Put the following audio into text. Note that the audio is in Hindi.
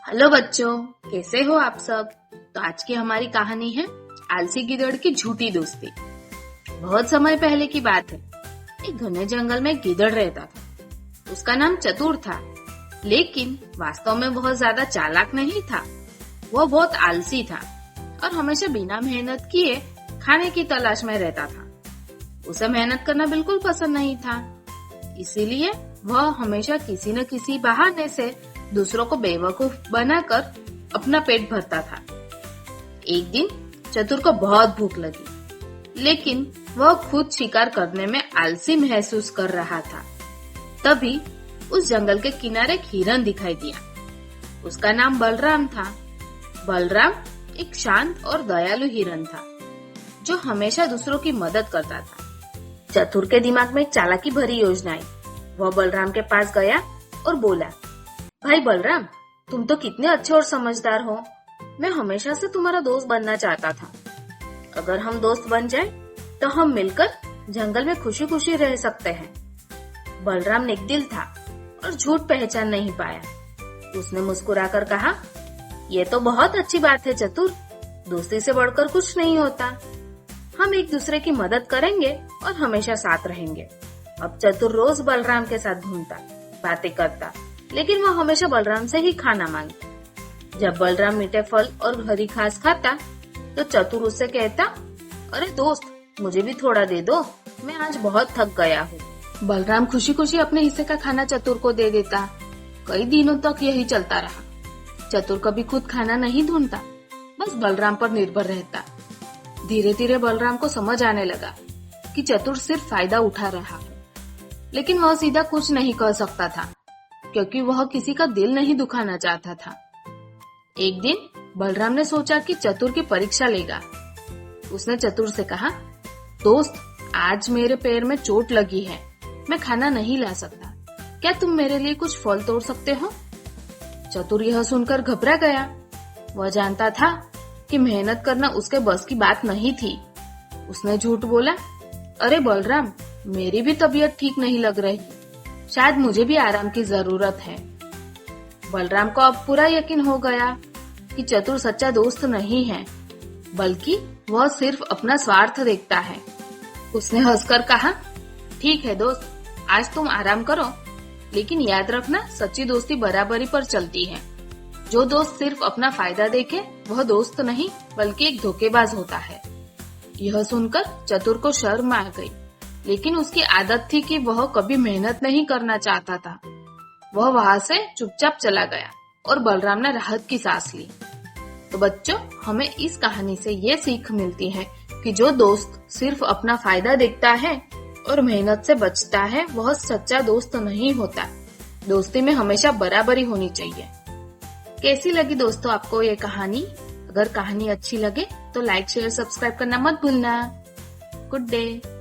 हेलो बच्चों, कैसे हो आप सब। तो आज की हमारी कहानी है आलसी गिद्धड़ की झूठी दोस्ती। बहुत समय पहले की बात है। एक घने जंगल में एक गिद्धड़ रहता था। उसका नाम चतुर था, लेकिन वास्तव में बहुत ज्यादा चालाक नहीं था। वह बहुत आलसी था और हमेशा बिना मेहनत किए खाने की तलाश में रहता था। उसे मेहनत करना बिल्कुल पसंद नहीं था, इसीलिए वह हमेशा किसी न किसी बहाने से दूसरों को बेवकूफ बनाकर अपना पेट भरता था। एक दिन चतुर को बहुत भूख लगी, लेकिन वह खुद शिकार करने में आलसी महसूस कर रहा था। तभी उस जंगल के किनारे एक हिरन दिखाई दिया। उसका नाम बलराम था। बलराम एक शांत और दयालु हिरन था, जो हमेशा दूसरों की मदद करता था। चतुर के दिमाग में एक चालाकी भरी योजना आई। वह बलराम के पास गया और बोला, भाई बलराम, तुम तो कितने अच्छे और समझदार हो। मैं हमेशा से तुम्हारा दोस्त बनना चाहता था। अगर हम दोस्त बन जाए तो हम मिलकर जंगल में खुशी खुशी रह सकते हैं। बलराम नेकदिल था और झूठ पहचान नहीं पाया। उसने मुस्कुराकर कहा, ये तो बहुत अच्छी बात है चतुर, दोस्ती से बढ़कर कुछ नहीं होता। हम एक दूसरे की मदद करेंगे और हमेशा साथ रहेंगे। अब चतुर रोज बलराम के साथ घूमता, बातें करता, लेकिन वह हमेशा बलराम से ही खाना मांगता। जब बलराम मीठे फल और हरी घास खाता तो चतुर उससे कहता, अरे दोस्त, मुझे भी थोड़ा दे दो, मैं आज बहुत थक गया हूँ। बलराम खुशी खुशी अपने हिस्से का खाना चतुर को दे देता। कई दिनों तक यही चलता रहा। चतुर कभी खुद खाना नहीं ढूंढता, बस बलराम पर निर्भर रहता। धीरे धीरे बलराम को समझ आने लगा कि चतुर सिर्फ फायदा उठा रहा है, लेकिन वह सीधा कुछ नहीं कह सकता था, क्योंकि वह किसी का दिल नहीं दुखाना चाहता था। एक दिन बलराम ने सोचा कि चतुर की परीक्षा लेगा। उसने चतुर से कहा, दोस्त, आज मेरे पैर में चोट लगी है, मैं खाना नहीं ला सकता। क्या तुम मेरे लिए कुछ फल तोड़ सकते हो? चतुर यह सुनकर घबरा गया। वह जानता था कि मेहनत करना उसके बस की बात नहीं थी। उसने झूठ बोला, अरे बलराम, मेरी भी तबीयत ठीक नहीं लग रही, शायद मुझे भी आराम की जरूरत है। बलराम को अब पूरा यकीन हो गया कि चतुर सच्चा दोस्त नहीं है, बल्कि वह सिर्फ अपना स्वार्थ देखता है। उसने हंसकर कहा, ठीक है दोस्त, आज तुम आराम करो, लेकिन याद रखना, सच्ची दोस्ती बराबरी पर चलती है। जो दोस्त सिर्फ अपना फायदा देखे वह दोस्त नहीं, बल्कि एक धोखेबाज होता है। यह सुनकर चतुर को शर्म आ गई, लेकिन उसकी आदत थी कि वह कभी मेहनत नहीं करना चाहता था। वह वहां से चुपचाप चला गया और बलराम ने राहत की सांस ली। तो बच्चों, हमें इस कहानी से ये सीख मिलती है कि जो दोस्त सिर्फ अपना फायदा देखता है और मेहनत से बचता है, वह सच्चा दोस्त नहीं होता। दोस्ती में हमेशा बराबरी होनी चाहिए। कैसी लगी दोस्तों आपको ये कहानी? अगर कहानी अच्छी लगे तो लाइक, शेयर, सब्सक्राइब करना मत भूलना। Good day.